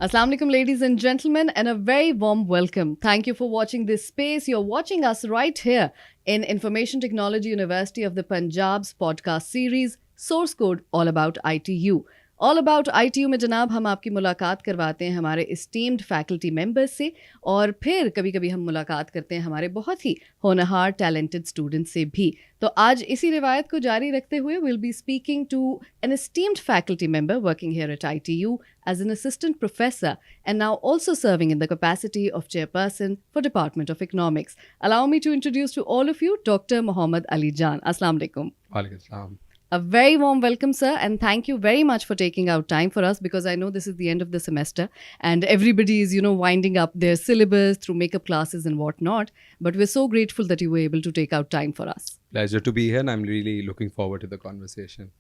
Assalamu alaikum, ladies and gentlemen, and a very warm welcome. Thank you for watching this space. You're watching us right here in Information Technology University of the Punjab's podcast series, Source Code All About ITU. All about ITU में जनाब हम आपकी मुलाकात करवाते हैं हमारे इस्टीम्ड faculty members से और फिर कभी कभी हम मुलाकात करते हैं हमारे बहुत ही होनहार टैलेंटेड स्टूडेंट्स से भी. तो आज इसी रिवायत को जारी रखते हुए will be speaking to an esteemed faculty member working here at ITU as an assistant professor and now also serving in the capacity of chairperson for Department of Economics. Allow me to introduce to all of you Dr. Mohammad Ali Jan. Assalamu alaikum. Walaikum salam. A very warm welcome, sir, and thank you very much for taking out time for us because I know this is the end of the semester and everybody is, winding up their syllabus through makeup classes and whatnot. But we're so grateful that you were able to take out time for us. Pleasure to be here, and I'm really looking forward to the conversation.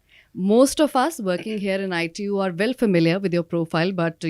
Most of us working here in ITU are well familiar with your profile, but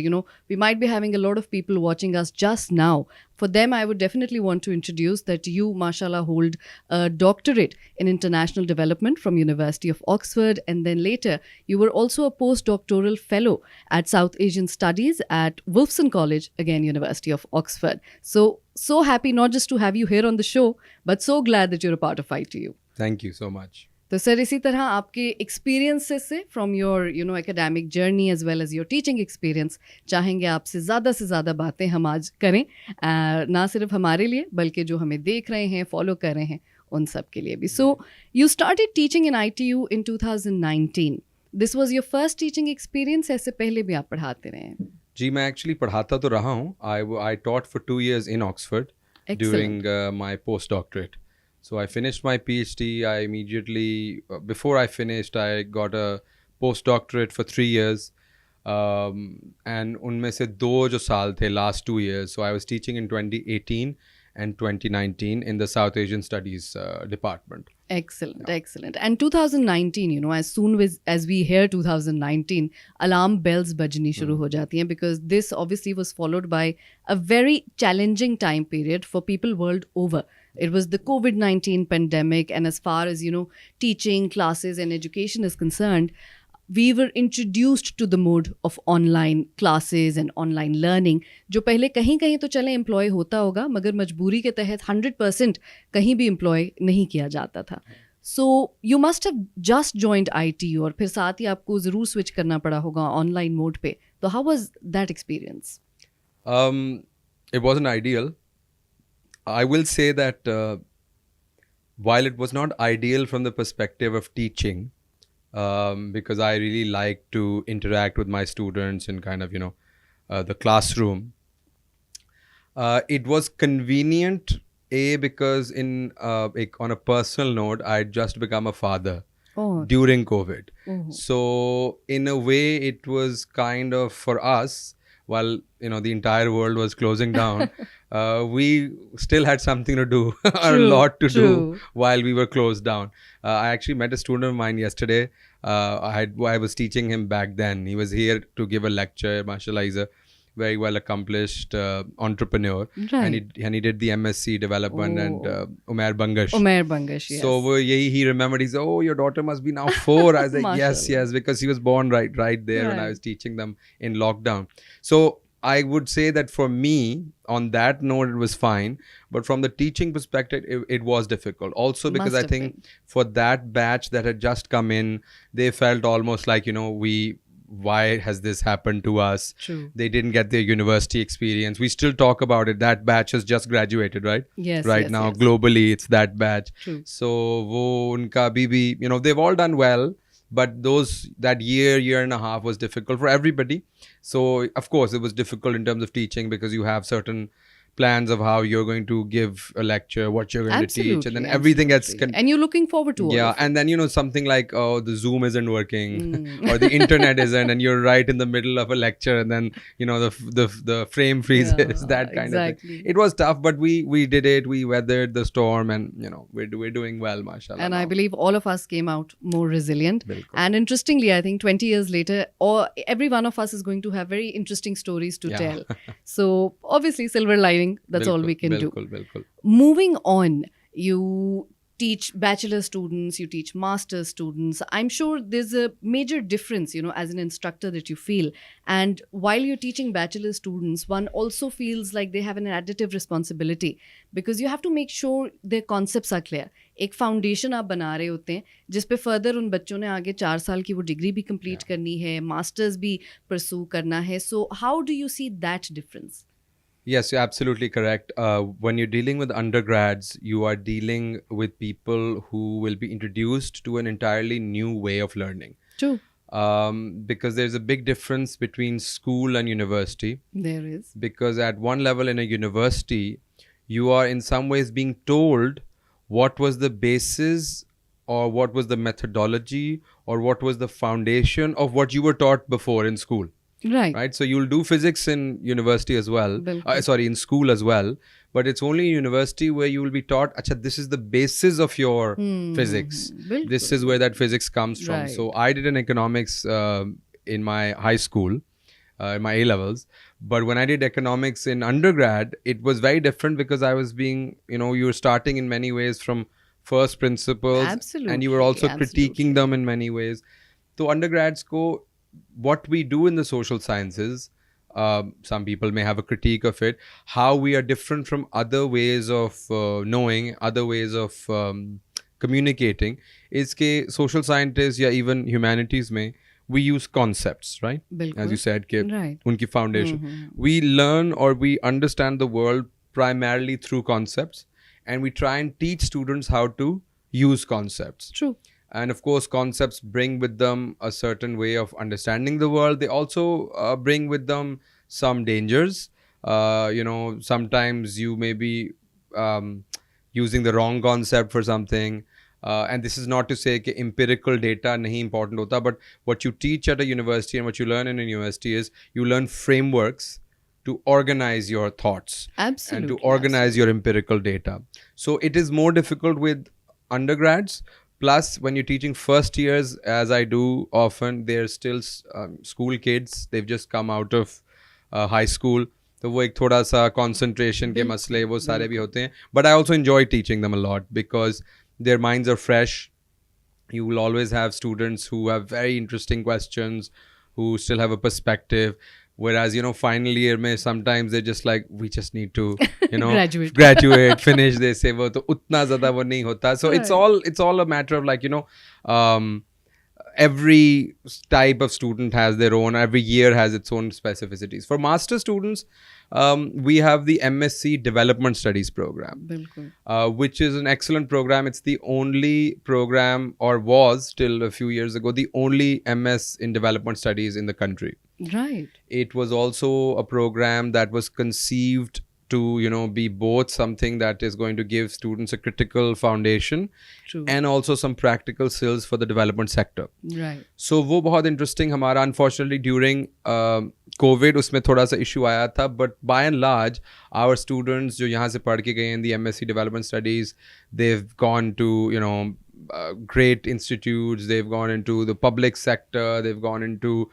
we might be having a lot of people watching us just now. For them, I would definitely want to introduce that you, mashallah, hold a doctorate in international development from University of Oxford, and then later you were also a postdoctoral fellow at South Asian Studies at Wolfson College, again University of Oxford. So happy not just to have you here on the show, but so glad that you're a part of ITU. Thank you so much. तो sir इसी तरह आपके experiences से from your academic journey as well as your teaching experience चाहेंगे आपसे से ज़्यादा बातें हम आज करें, ना सिर्फ हमारे लिए बल्कि जो हमें देख रहे हैं फॉलो कर रहे हैं उन सब के लिए भी. So you started teaching in ITU in 2019. This was your first teaching experience, ऐसे पहले भी आप पढ़ाते रहे हैं? जी, मैं एक्चुअली पढ़ाता तो रहा हूँ. I taught for 2 years in Oxford. Excellent. During my postdoctorate. So I finished my PhD. I immediately, before I finished, I got a postdoctorate for 3 years. And उनमें से 2 जो साल थे, last 2 years. So I was teaching in 2018 and 2019 in the South Asian Studies department. Excellent, excellent. And 2019, as soon as we hear 2019, alarm bells bajni shuru ho jati hain because this obviously was followed by a very challenging time period for people world over. It was the COVID-19 pandemic, and as far as, teaching, classes and education is concerned, we were introduced to the mode of online classes and online learning, जो पहले कहीं कहीं तो चले employ होता होगा मगर मजबूरी के तहत 100% कहीं भी एम्प्लॉय नहीं किया जाता था. So you must have just joined ITU और फिर साथ ही आपको ज़रूर स्विच करना पड़ा होगा ऑनलाइन मोड पे. तो how was that experience? It wasn't ideal. I will say that while it was not ideal from the perspective of teaching, because I really like to interact with my students in kind of, the classroom, it was convenient, because on a personal note, I had just become a father during COVID. So in a way, it was kind of for us, while the entire world was closing down, we still had something to do, or a lot to do while we were closed down. I actually met a student of mine yesterday. I was teaching him back then. He was here to give a lecture. Mashallah, he's a very well accomplished entrepreneur, right. and he did the MSc development and Umair Bangash. Umair Bangash, yes. So he remembered. He said, "Oh, your daughter must be now 4." I was like, yes, because he was born right there when I was teaching them in lockdown. So I would say that for me, on that note, it was fine. But from the teaching perspective, it was difficult. Also because I think for that batch that had just come in, they felt almost like, why has this happened to us? True. They didn't get their university experience. We still talk about it. That batch has just graduated, right? Yes. Right now, globally, it's that batch. True. So, wo unka bhi, they've all done well. But that year and a half was difficult for everybody. So, of course, it was difficult in terms of teaching because you have certain plans of how you're going to give a lecture, what you're going to teach, and then everything gets... and you're looking forward to all of it. And then, something like, oh, the Zoom isn't working, or the internet isn't, and you're right in the middle of a lecture, and then, the frame freezes, that kind of thing. It was tough, but we did it, we weathered the storm, and, we're doing well, mashallah. And now. I believe all of us came out more resilient. Bilkul. And interestingly, I think 20 years later, every one of us is going to have very interesting stories to tell. So, obviously, silver lining. That's all we can do. Bilkul. Moving on, you teach bachelor students, you teach master students. I'm sure there's a major difference, as an instructor that you feel. And while you're teaching bachelor students, one also feels like they have an additive responsibility because you have to make sure their concepts are clear. एक foundation आप बना रहे होते हैं जिस पे further उन बच्चों ने आगे 4 साल की वो डिग्री भी कंप्लीट करनी है, मास्टर्स भी परसू करना है. So how do you see that difference? Yes, you're absolutely correct. When you're dealing with undergrads, you are dealing with people who will be introduced to an entirely new way of learning. True. Because there's a big difference between school and university. There is. Because at one level in a university, you are in some ways being told what was the basis or what was the methodology or what was the foundation of what you were taught before in school. Right. So you'll do physics in university as well. In school as well. But it's only in university where you will be taught, acha, this is the basis of your physics. This is where that physics comes from. Right. So I did an economics in my high school, in my A-levels. But when I did economics in undergrad, it was very different because I was being, you were starting in many ways from first principles. Absolutely. And you were also critiquing them in many ways. So undergrads go, what we do in the social sciences, some people may have a critique of it, how we are different from other ways of knowing, other ways of communicating, is ke social scientists या even humanities में we use concepts, right? Bilkul. As you said, ke Right. unki foundation. We learn or we understand the world primarily through concepts, and we try and teach students how to use concepts. True. And of course, concepts bring with them a certain way of understanding the world. They also bring with them some dangers. Sometimes you may be using the wrong concept for something. And this is not to say that empirical data nahi important hota, but what you teach at a university and what you learn in a university is you learn frameworks to organize your thoughts. Absolutely. And to organize your empirical data. So it is more difficult with undergrads. Plus, when you're teaching first years, as I do often, they're still school kids. They've just come out of high school. So वो एक थोड़ा सा concentration के मसले वो सारे भी होते हैं. But I also enjoy teaching them a lot because their minds are fresh. You will always have students who have very interesting questions, who still have a perspective. Whereas, final year mein sometimes they're just like, we just need to, graduate, finish this. वो तो उतना ज़्यादा वो नहीं होता. So right. it's all a matter of like, every type of student has their own, every year has its own specificities. For master students, we have the MSc Development Studies program, which is an excellent program. It's the only program, or was till a few years ago, the only MS in Development Studies in the country. Right. It was also a program that was conceived to, be both something that is going to give students a critical foundation. True. And also some practical skills for the development sector. Right. So वो बहुत interesting. हमारा unfortunately during COVID उसमें थोड़ा सा issue आया था, but by and large our students जो यहाँ से पढ़ के गए in the MSc Development Studies, they've gone to great institutes, they've gone into the public sector, they've gone into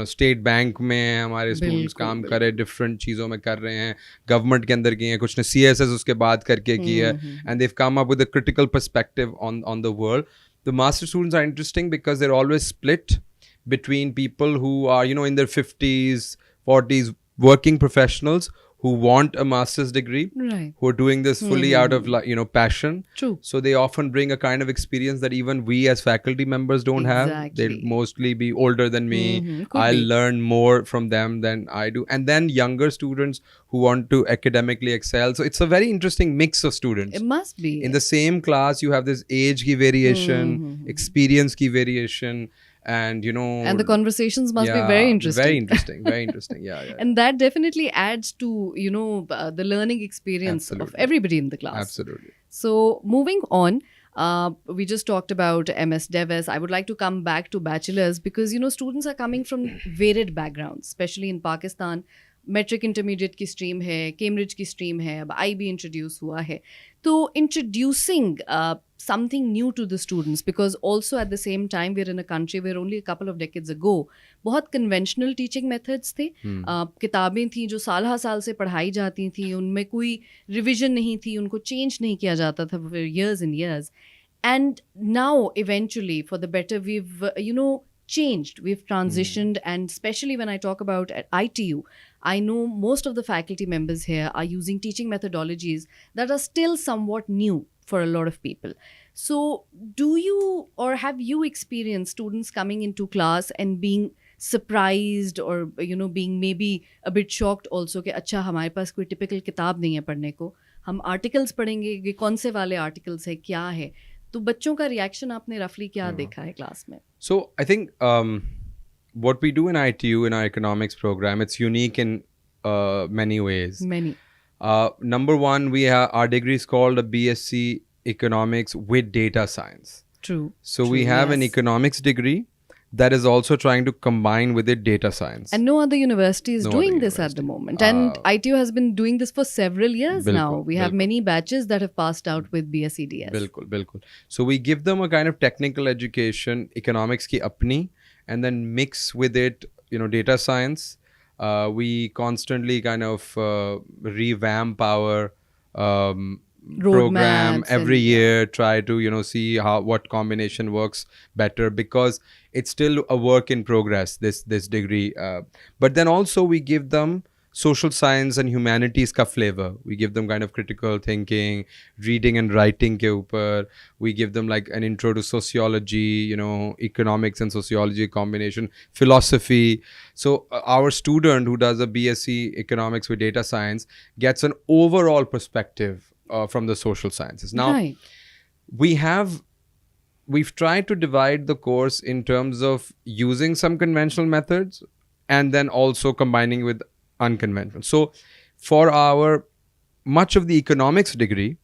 state bank में हमारे students काम कर रहे हैं, different चीज़ों में कर रहे हैं, government के अंदर किए हैं, कुछ ने CSS उसके बाद करके की है, and they've come up with a critical perspective on the world. The master students are interesting because they're always split between people who are in their 50s, 40s, working professionals who want a master's degree, right, who are doing this fully out of passion. True. So they often bring a kind of experience that even we as faculty members don't have. They'll mostly be older than me. I'll learn more from them than I do. And then younger students who want to academically excel. So it's a very interesting mix of students. It must be. In the same class, you have this age ki variation, experience ki variation. And and the conversations must be very interesting. Very interesting. Yeah. And that definitely adds to the learning experience of everybody in the class. Absolutely. So moving on, we just talked about MS Devis. I would like to come back to bachelors because students are coming from varied backgrounds, especially in Pakistan. Matric intermediate की stream है, Cambridge की stream है, अब IB introduce हुआ है. तो introducing something new to the students, because also at the same time we're in a country where only a couple of decades ago बहुत conventional teaching methods थे. किताबें थी जो साल हा साल से पढ़ाई जाती थी, उनमें कोई रिविजन नहीं थी, उनको चेंज नहीं किया जाता था for years and years. And now eventually for the better we've changed, we've transitioned. And especially when I talk about at ITU, I know most of the faculty members here are using teaching methodologies that are still somewhat new for a lot of people. So do you or have you experienced students coming into class and being surprised or being maybe a bit shocked also कि अच्छा हमारे पास कोई typical किताब नहीं है पढ़ने को, हम articles पढ़ेंगे, ये कौन से वाले articles है, क्या है? तो बच्चों का रिएक्शन आपने रफली क्या देखा है क्लास में? So I think what we do in ITU in our economics program, it's unique in many ways. Many. Number one, our degree is called a BSc Economics with Data Science. True. So we have an economics degree that is also trying to combine with it data science. And no other university is doing this at the moment. And ITU has been doing this for several years now. We have many batches that have passed out with BSc DS. Bilkul. So we give them a kind of technical education, economics ki apni, and then mix with it, data science. We constantly kind of revamp our program every year, try to see what combination works better, because it's still a work in progress, this degree, but then also we give them social science and humanities ka flavor. We give them kind of critical thinking, reading and writing ke upar. We give them like an intro to sociology, economics and sociology combination, philosophy. So our student who does a BSc economics with data science gets an overall perspective from the social sciences. Now, right. We've tried to divide the course in terms of using some conventional methods and then also combining with unconventional. So for much of the economics degree,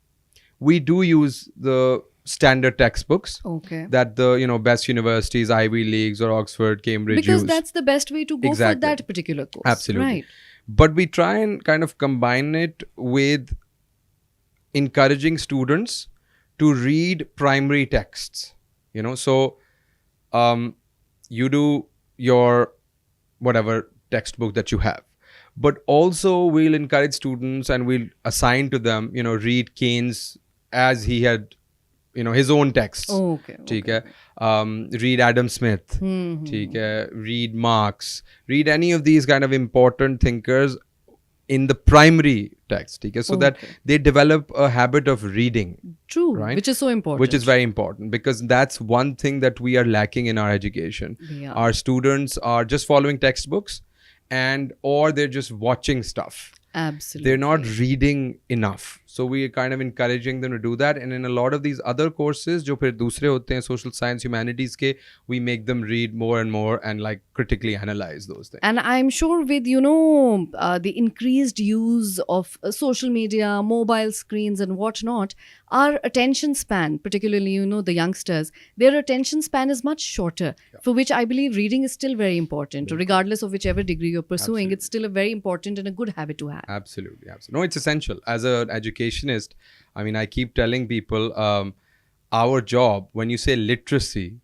we do use the standard textbooks that the best universities, Ivy Leagues or Oxford, Cambridge because use. That's the best way to go for that particular course. Absolutely. Right. But we try and kind of combine it with encouraging students to read primary texts. So you do your whatever textbook that you have, but also we'll encourage students and we'll assign to them, read Keynes as he had, his own texts. Okay. Read Adam Smith. Read Marx. Read any of these kind of important thinkers in the primary text, so that they develop a habit of reading. True, right? Which is so important. Which is very important, because that's one thing that we are lacking in our education. Yeah. Our students are just following textbooks or they're just watching stuff. Absolutely. They're not reading enough. So we are kind of encouraging them to do that. And in a lot of these other courses, jo phir dusre hote hain, social science, humanities ke, we make them read more and more and like critically analyze those things. And I'm sure with, the increased use of social media, mobile screens and whatnot, our attention span, particularly, the youngsters, their attention span is much shorter, for which I believe reading is still very important. Regardless of whichever degree you're pursuing, it's still a very important and a good habit to have. Absolutely. No, it's essential. As an educationist, I keep telling people, our job, when you say literacy,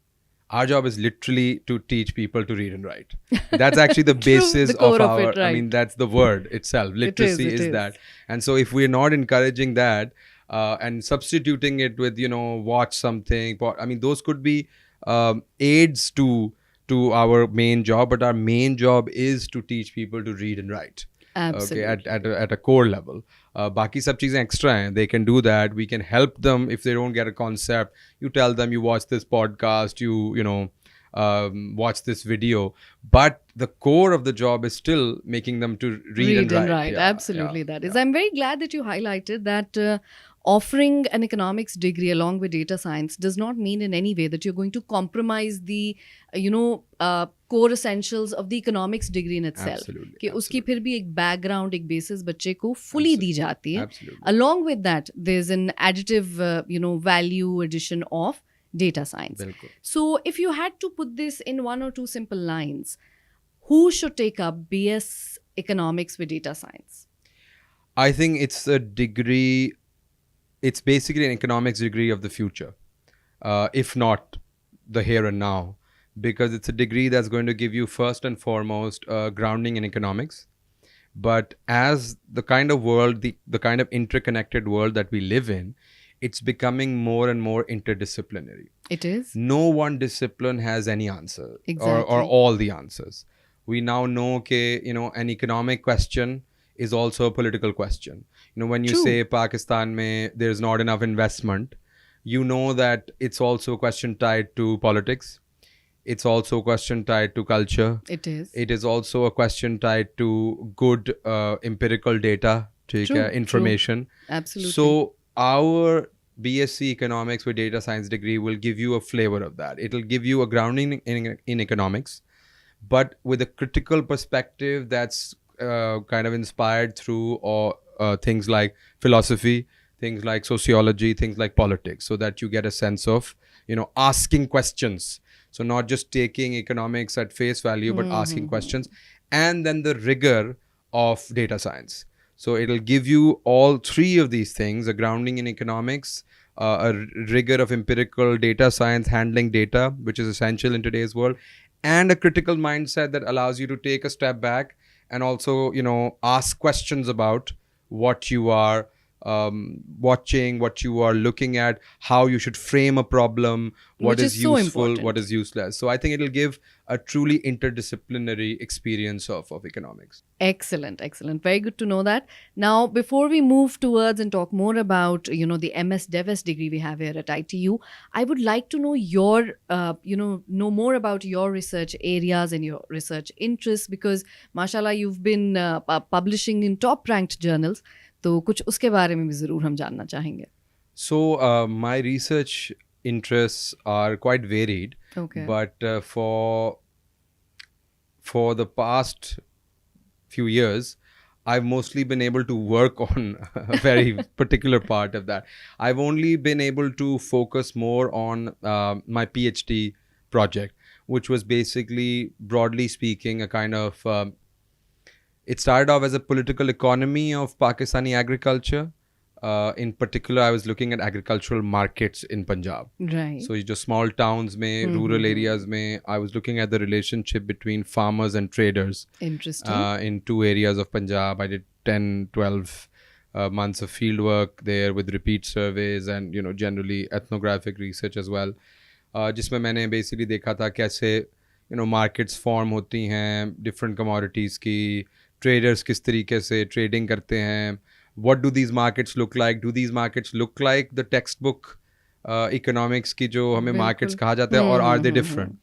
our job is literally to teach people to read and write. That's actually the basis the core of our, it, right. That's the word itself. Literacy is that. And so if we're not encouraging that and substituting it with, watch something, those could be aids to our main job, but our main job is to teach people to read and write. Absolutely. Okay, at a core level. Baki sab cheezein extra hain. They can do that. We can help them if they don't get a concept. You tell them, you watch this podcast, you watch this video. But the core of the job is still making them to read and write. Yeah, absolutely, that is. I'm very glad that you highlighted that offering an economics degree along with data science does not mean in any way that you're going to compromise the, core essentials of the economics degree in itself. Absolutely. कि उसकी फिर भी एक background, एक basis बच्चे को fully दी जाती है. Absolutely. Along with that, there's an additive, value addition of data science. Bilkul. So if you had to put this in one or two simple lines, who should take up BS economics with data science? I think it's a degree, it's basically an economics degree of the future, if not the here and now, because it's a degree that's going to give you first and foremost grounding in economics. But as the kind of world, the kind of interconnected world that we live in, it's becoming more and more interdisciplinary. It is? No one discipline has any answer, Exactly. or all the answers. We now know that an economic question is also a political question. When you True. say Pakistan mein there's not enough investment, that it's also a question tied to politics. It's also a question tied to culture. It is. It is also a question tied to good empirical data, True, information. Absolutely. So our BSc economics with data science degree will give you a flavor of that. It'll give you a grounding in economics, but with a critical perspective that's kind of inspired through things like philosophy, things like sociology, things like politics, so that you get a sense of asking questions. So not just taking economics at face value, but asking questions, and then the rigor of data science. So it'll give you all three of these things: a grounding in economics, a rigor of empirical data science, handling data, which is essential in today's world, and a critical mindset that allows you to take a step back and also ask questions about what you are watching, what you are looking at, how you should frame a problem, what Which is is so useful, important. what is useless. So I think it'll give a truly interdisciplinary experience of economics. Excellent. Very good to know that. Now, before we move towards and talk more about, the MS DevS degree we have here at ITU, I would like to know your, know more about your research areas and your research interests, because, mashallah, you've been publishing in top-ranked journals. तो कुछ उसके बारे में भी ज़रूर हम जानना चाहेंगे. So my research interests are quite varied. Okay. But for the past few years, I've mostly been able to work on a very particular part of that. I've only been able to focus more on my PhD project, which was basically, broadly speaking, a kind of it started off as a political economy of Pakistani agriculture. In particular, I was looking at agricultural markets in Punjab. Right. So just small towns mein, rural areas mein, I was looking at the relationship between farmers and traders. Interesting. In 2 areas of Punjab. I did 10, 12 months of field work there with repeat surveys and generally ethnographic research as well. जिसमें मैंने basically देखा था कैसे markets form होती हैं different commodities की, traders किस तरीके से trading करते हैं. What do these markets look like? Do these markets look like the textbook economics की जो हमें markets कहा जाता है, or are they different?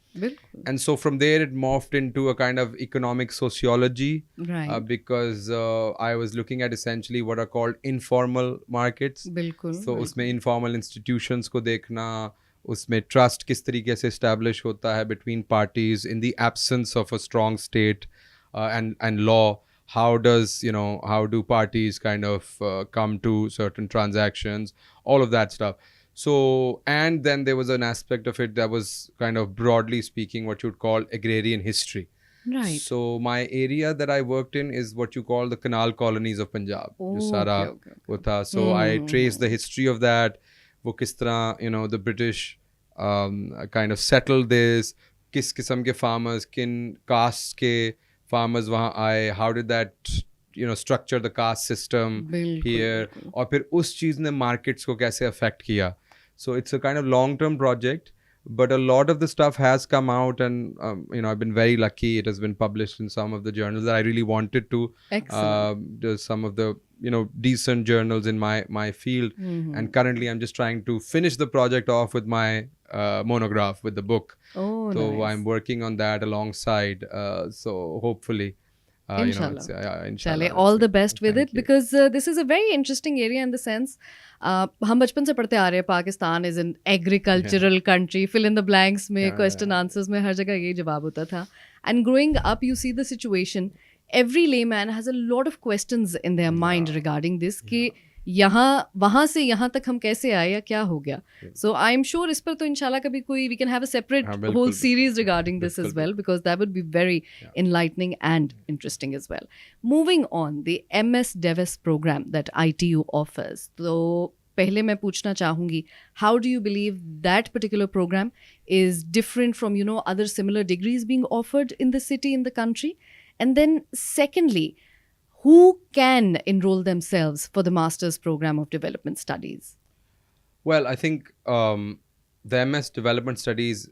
And so from there it morphed into a kind of economic sociology. Right. Because I was looking at essentially what are called informal markets. बिल्कुल. So उसमें informal institutions को देखना, उसमें trust किस तरीके से establish होता है between parties in the absence of a strong state and law. How do parties kind of come to certain transactions, all of that stuff. So, and then there was an aspect of it that was kind of, broadly speaking, what you'd call agrarian history. Right. So my area that I worked in is what you call the canal colonies of Punjab. Oh, जो सारा okay. वो था. So I traced the history of that. वो किस तरह the British kind of settled this. किस किस्म के farmers, किन castes के farmers वहाँ आए, how did that structure the caste system here, और फिर उस चीज़ ने markets को कैसे affect किया. So it's a kind of long-term project, but a lot of the stuff has come out, and I've been very lucky. It has been published in some of the journals that I really wanted to. Excellent. There's some of the decent journals in my field, and currently I'm just trying to finish the project off with my monograph with the book. Oh, so nice. I'm working on that alongside. So hopefully, Inshallah. Inshallah. All the best with Thank it, you. because this is a very interesting area in the sense हम बचपन से पढ़ते आ रहे हैं Pakistan is an agricultural country, fill in the blanks में, question answers में हर जगह ये जवाब होता था. And growing up you see the situation, every layman has a lot of questions in their mind regarding this. कि यहाँ वहाँ से यहाँ तक हम कैसे आए या क्या हो गया. So I'm sure इस पर तो इंशाल्लाह कभी कोई we can have a separate whole series regarding this as well, because that would be very enlightening and interesting as well. Moving on, the MS Devis program that ITU offers. तो पहले मैं पूछना चाहूँगी, how do you believe that particular program is different from, you know, other similar degrees being offered in the city, in the country? And then secondly, who can enroll themselves for the Master's Program of Development Studies? Well, I think the MS Development Studies,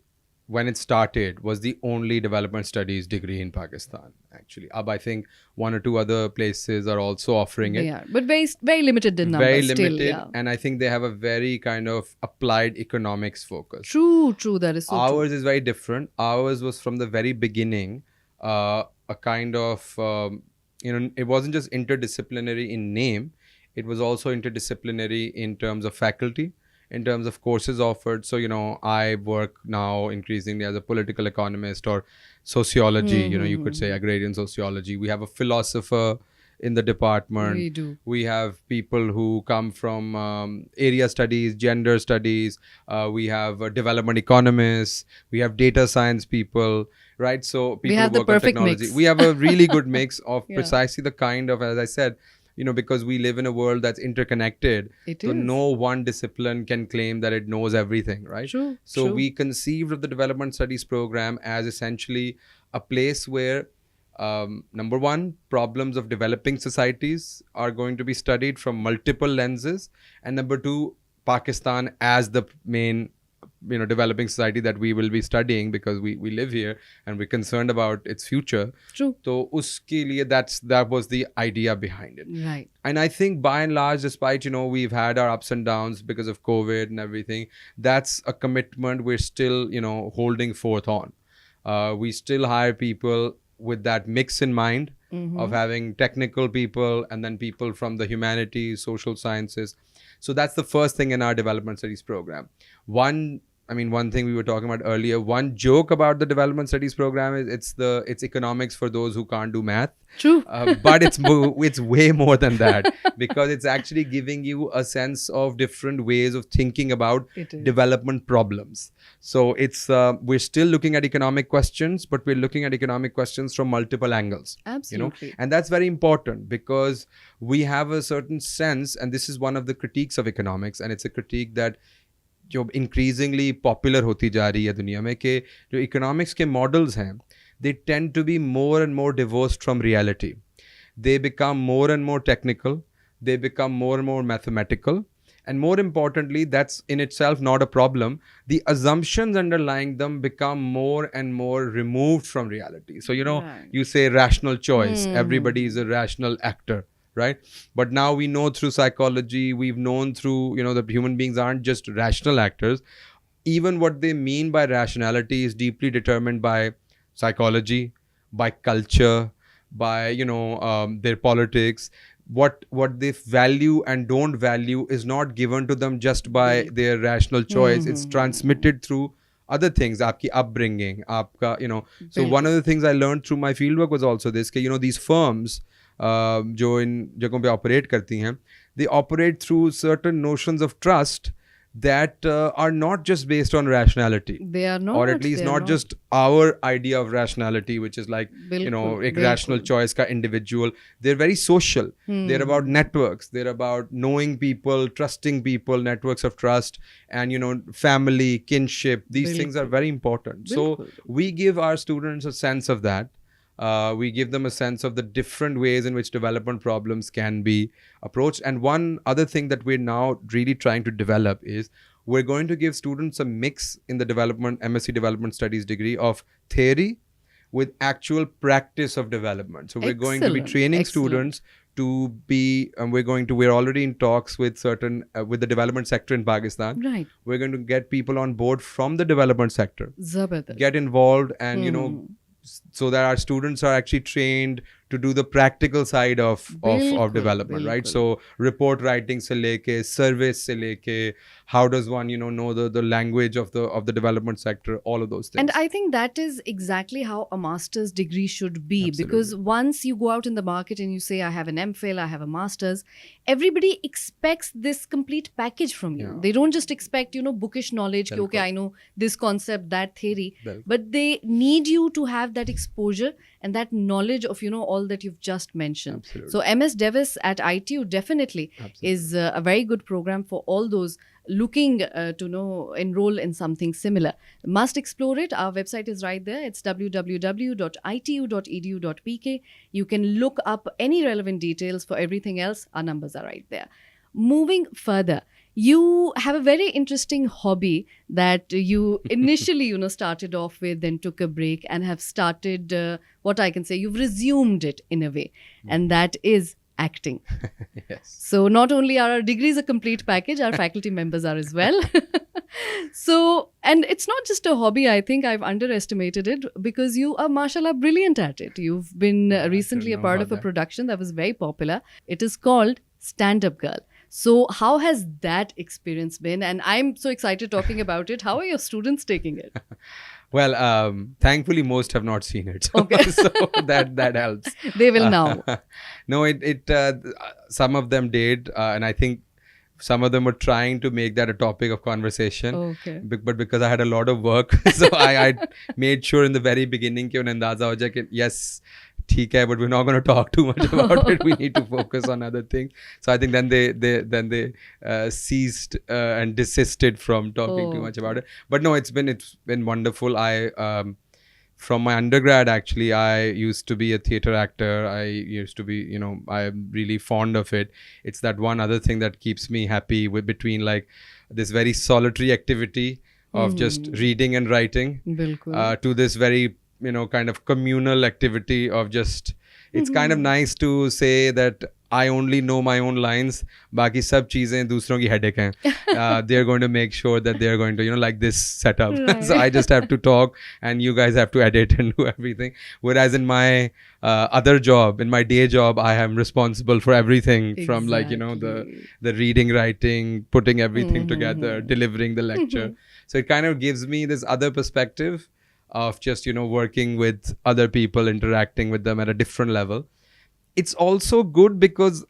when it started, was the only development studies degree in Pakistan, actually. I think one or two other places are also offering it. They are, but very, very limited in numbers. Very limited, still, yeah. And I think they have a very kind of applied economics focus. True, that is so true. Ours is very different. Ours was from the very beginning a kind of... it wasn't just interdisciplinary in name, it was also interdisciplinary in terms of faculty, in terms of courses offered. So, I work now increasingly as a political economist or sociology, you could say agrarian sociology. We have a philosopher in the department. We do. We have people who come from area studies, gender studies. We have development economists. We have data science people. Right, so people we have who work the perfect on technology. Mix. We have a really good mix of precisely the kind of, as I said, because we live in a world that's interconnected. It so is. No one discipline can claim that it knows everything, right? True. So we conceived of the development studies program as essentially a place where, number one, problems of developing societies are going to be studied from multiple lenses, and number two, Pakistan as the main developing society that we will be studying, because we live here and we're concerned about its future. True. So uske liye that was the idea behind it. Right. And I think by and large, despite we've had our ups and downs because of COVID and everything, that's a commitment we're still holding forth on. We still hire people with that mix in mind of having technical people and then people from the humanities, social sciences. So that's the first thing in our development studies program. One thing we were talking about earlier, one joke about the development studies program is it's economics for those who can't do math. True. But it's way more than that, because it's actually giving you a sense of different ways of thinking about development problems. So it's we're still looking at economic questions, but we're looking at economic questions from multiple angles. Absolutely. And that's very important, because we have a certain sense, and this is one of the critiques of economics, and it's a critique that जो increasingly popular होती जा रही है दुनिया में, कि जो economics के models हैं, they tend to be more and more divorced from reality. They become more and more technical. They become more and more mathematical. And more importantly, that's in itself not a problem. The assumptions underlying them become more and more removed from reality. So, you say rational choice. Everybody is a rational actor. Right? But now we know through psychology, we've known through, that human beings aren't just rational actors. Even what they mean by rationality is deeply determined by psychology, by culture, by, their politics. What they value and don't value is not given to them just by their rational choice. It's transmitted through other things, aapki upbringing, aapka, So one of the things I learned through my fieldwork was also this, कि, these firms, जो इन जगहों पे operate करती हैं, they operate through certain notions of trust that are not just based on rationality. They are not. Or at least not just our idea of rationality, which is like, a rational choice ka individual. They're very social. They're about networks. They're about knowing people, trusting people, networks of trust, and, family, kinship. These things are very important. So we give our students a sense of that. We give them a sense of the different ways in which development problems can be approached. And one other thing that we're now really trying to develop is we're going to give students a mix in the MSc Development Studies degree of theory with actual practice of development. So we're going to be training students to be, we're already in talks with with the development sector in Pakistan. Right. We're going to get people on board from the development sector. Zabardast. Get involved and, so that our students are actually trained to do the practical side of बिल्कुल, development, right? बिल्कुल. So report writing se leke, surveys se leke, how does one, know the language of the development sector, all of those things. And I think that is exactly how a master's degree should be. Absolutely. Because once you go out in the market and you say, I have an MPhil, I have a master's, everybody expects this complete package from you. Yeah. They don't just expect, bookish knowledge, ki, Bilkul. okay, I know this concept, that theory, Bilkul. but they need you to have that exposure and that knowledge of, all that you've just mentioned. Absolutely. So MS Davis at ITU definitely Absolutely. is a very good program for all those looking to enroll in something similar. Must explore it. Our website is right there. It's www.itu.edu.pk. You can look up any relevant details. For everything else, our numbers are right there. Moving further, you have a very interesting hobby that you initially, started off with, then took a break and have started, what I can say, you've resumed it in a way. And that is acting. Yes. So not only are our degrees a complete package, our faculty members are as well. So, and it's not just a hobby. I think I've underestimated it because you are, mashallah, brilliant at it. You've been recently a know part about of a that. production that was very popular. It is called Stand Up Girl. So how has that experience been? And I'm so excited talking about it. How are your students taking it? Well, thankfully most have not seen it, so, Okay. so that helps. They will now. No, it some of them did, and I think some of them were trying to make that a topic of conversation. Okay. But because I had a lot of work, so I made sure in the very beginning कि उन्हें अंदाजा हो जाए कि yes, ठीक है, but we're not going to talk too much about it. We need to focus on other things. So I think then they ceased and desisted from talking too much about it. But no, it's been wonderful. From my undergrad, actually, I used to be a theater actor. I used to be, I'm really fond of it. It's that one other thing that keeps me happy between like this very solitary activity of just reading and writing Bilkul. to this very, kind of communal activity of just, it's kind of nice to say that I only know my own lines. बाकी सब चीजें दूसरों की headache हैं. They're going to make sure that they're going to, like this setup. Right. So I just have to talk and you guys have to edit and do everything. Whereas in my other job, in my day job, I am responsible for everything from like, Exactly. the reading, writing, putting everything together, delivering the lecture. So it kind of gives me this other perspective of just, working with other people, interacting with them at a different level. It's also good because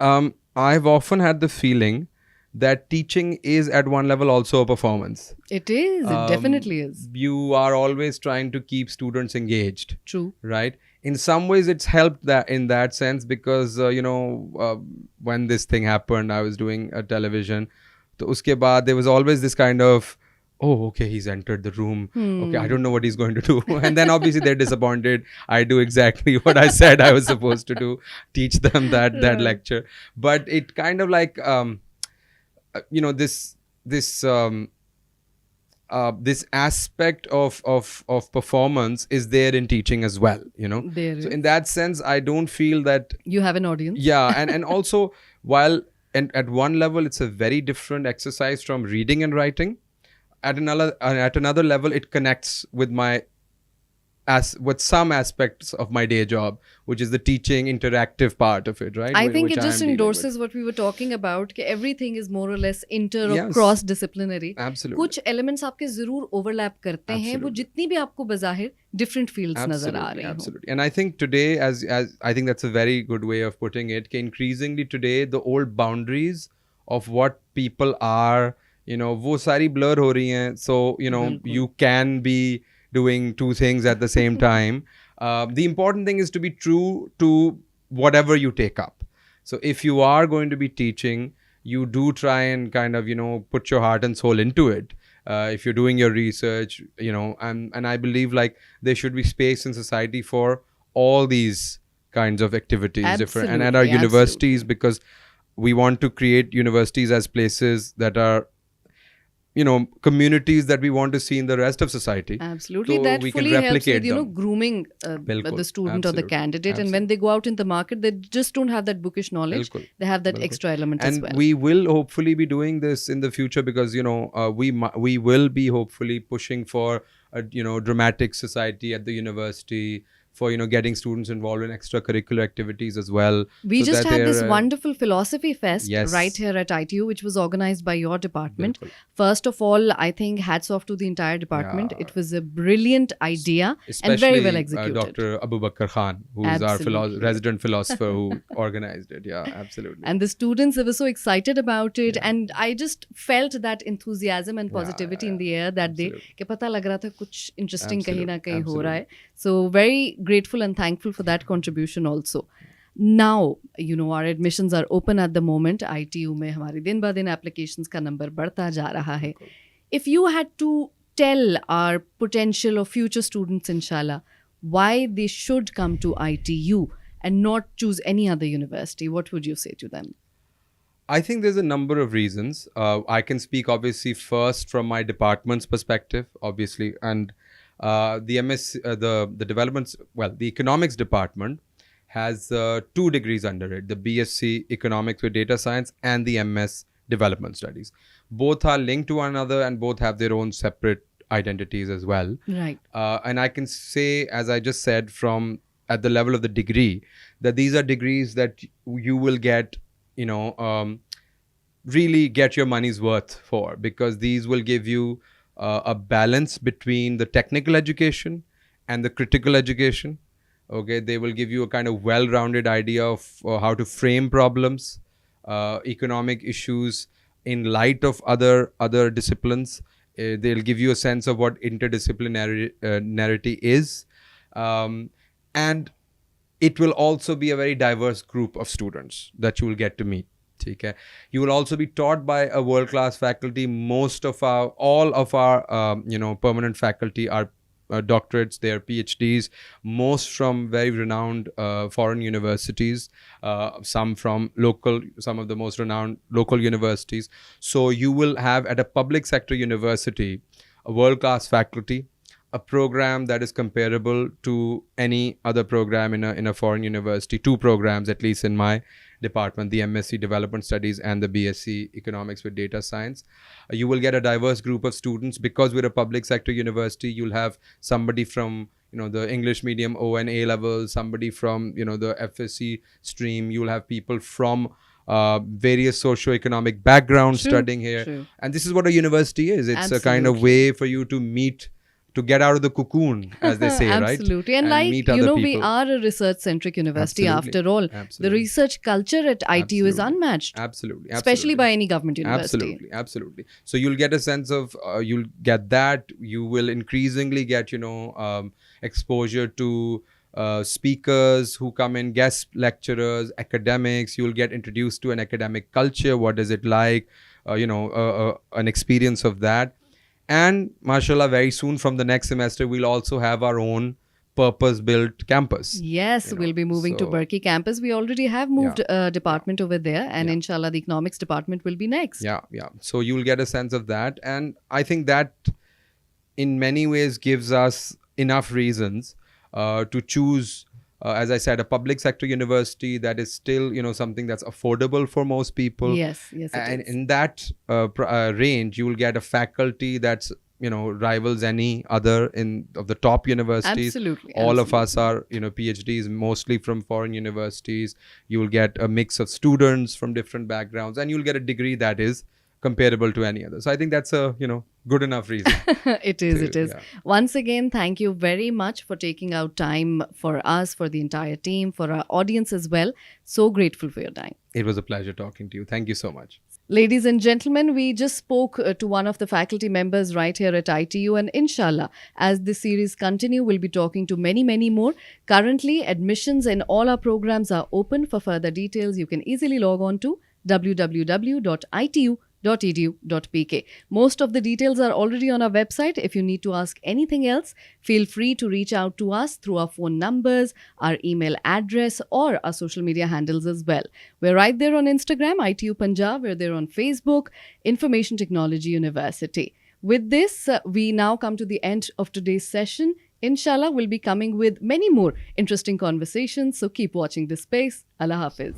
I've often had the feeling that teaching is at one level also a performance. It is. It definitely is. You are always trying to keep students engaged, True. right? In some ways, it's helped that in that sense because, when this thing happened, I was doing a television. So uske baad, there was always this kind of, oh, okay, he's entered the room. Okay, I don't know what he's going to do. And then obviously they're disappointed. I do exactly what I said I was supposed to do, teach them that lecture. But it kind of like, this aspect of performance is there in teaching as well, There So is. in that sense, I don't feel that, You have an audience. yeah, and also while at one level it's a very different exercise from reading and writing, at another level it connects with with some aspects of my day job, which is the teaching interactive part of it, right? I think Which it I just am dealing endorses what we were talking about. कि everything is more or less inter or Yes. cross disciplinary. Absolutely. कुछ elements आपके जरूर overlap करते हैं. वो Absolutely. जितनी भी आपको बज़ाहिर different fields नजर आ रही हो. Absolutely. And I think today, as I think that's a very good way of putting it, कि increasingly today, the old boundaries of what people are, वो सारी blur हो रही हैं. So, बिल्कुल. you can be doing two things at the same time. The important thing is to be true to whatever you take up. So if you are going to be teaching, you do try and kind of, put your heart and soul into it. If you're doing your research, and I believe like there should be space in society for all these kinds of activities, different, and at our Absolutely, universities, because we want to create universities as places that are, communities that we want to see in the rest of society. Absolutely. So That we can fully helps replicate with, them. grooming Bilkul. the student or the Absolutely. candidate. And when they go out in the market, they just don't have that bookish knowledge. Bilkul. They have that Bilkul. extra element as And well. we will hopefully be doing this in the future because, we will be hopefully pushing for a, dramatic society at the university, for getting students involved in extracurricular activities as well. We so just that had this they're, wonderful philosophy fest Yes. right here at ITU, which was organized by your department. Bilkul. First of all, I think hats off to the entire department. Yeah. It was a brilliant idea Especially and very well executed. Dr. Abu Bakr Khan, who is our Absolutely. resident philosopher who organized it. Yeah, absolutely. And the students, they were so excited about it. Yeah. And I just felt that enthusiasm and positivity in the air that day. Absolutely. कि पता लग रहा था कुछ interesting कहीं ना Absolutely. कहीं हो रहा है. So very grateful and thankful for that contribution also. Now, our admissions are open at the moment. ITU में हमारी दिन ब दिन applications का number बढ़ता जा रहा है. If you had to tell our potential or future students, inshallah, why they should come to ITU and not choose any other university, what would you say to them? I think there's a number of reasons. I can speak obviously first from my department's perspective, obviously, and the MS, the developments. Well, the economics department has 2 degrees under it: the BSc Economics with Data Science and the MS Development Studies. Both are linked to one another and both have their own separate identities as well. Right. And I can say, as I just said, from at the level of the degree, that these are degrees that you will get, really get your money's worth for, because these will give you a balance between the technical education and the critical education. Okay, they will give you a kind of well-rounded idea of how to frame problems, economic issues in light of other disciplines. They'll give you a sense of what interdisciplinarity is, and it will also be a very diverse group of students that you will get to meet. Okay. You will also be taught by a world-class faculty. All of our permanent faculty are doctorates, they are PhDs, most from very renowned foreign universities, some of the most renowned local universities. So you will have at a public sector university a world-class faculty, a program that is comparable to any other program in a foreign university. 2 programs, at least in my department, the MSc Development Studies and the BSc Economics with Data Science. You will get a diverse group of students because we're a public sector university. You'll have somebody from the English medium O and A level, somebody from the FSC stream. You'll have people from various socio-economic backgrounds studying here. True. And this is what a university is. It's a kind of way for you to meet, to get out of the cocoon, as they say, right? Absolutely. And like, meet other we people. are a research-centric university Absolutely. after all. Absolutely. The research culture at ITU is Absolutely. unmatched. Absolutely. Especially by any government university. Absolutely. So you'll get a sense of, you'll get that. You will increasingly get, exposure to speakers who come in, guest lecturers, academics. You'll get introduced to an academic culture. What is it like? An experience of that. And mashallah, very soon from the next semester, we'll also have our own purpose-built campus. Yes, we'll be moving to Berkeley campus. We already have moved a department over there, and inshallah, the economics department will be next. Yeah. So you'll get a sense of that. And I think that in many ways gives us enough reasons to choose, as I said, a public sector university that is still, something that's affordable for most people. Yes, And in that range, you will get a faculty that's, rivals any other of the top universities. Absolutely. All of us are, PhDs, mostly from foreign universities. You will get a mix of students from different backgrounds, and you'll get a degree that is comparable to any other. So I think that's a, good enough reason. It is. Yeah. Once again, thank you very much for taking out time for us, for the entire team, for our audience as well. So grateful for your time. It was a pleasure talking to you. Thank you so much. Ladies and gentlemen, we just spoke to one of the faculty members right here at ITU, and inshallah, as this series continue, we'll be talking to many, many more. Currently, admissions in all our programs are open. For further details, you can easily log on to www.itu.edu.pk. Most of the details are already on our website. If you need to ask anything else, feel free to reach out to us through our phone numbers, our email address, or our social media handles as well. We're right there on Instagram, ITU Punjab. We're there on Facebook, Information Technology University. With this, we now come to the end of today's session. Inshallah, we'll be coming with many more interesting conversations. So keep watching this space. Allah Hafiz.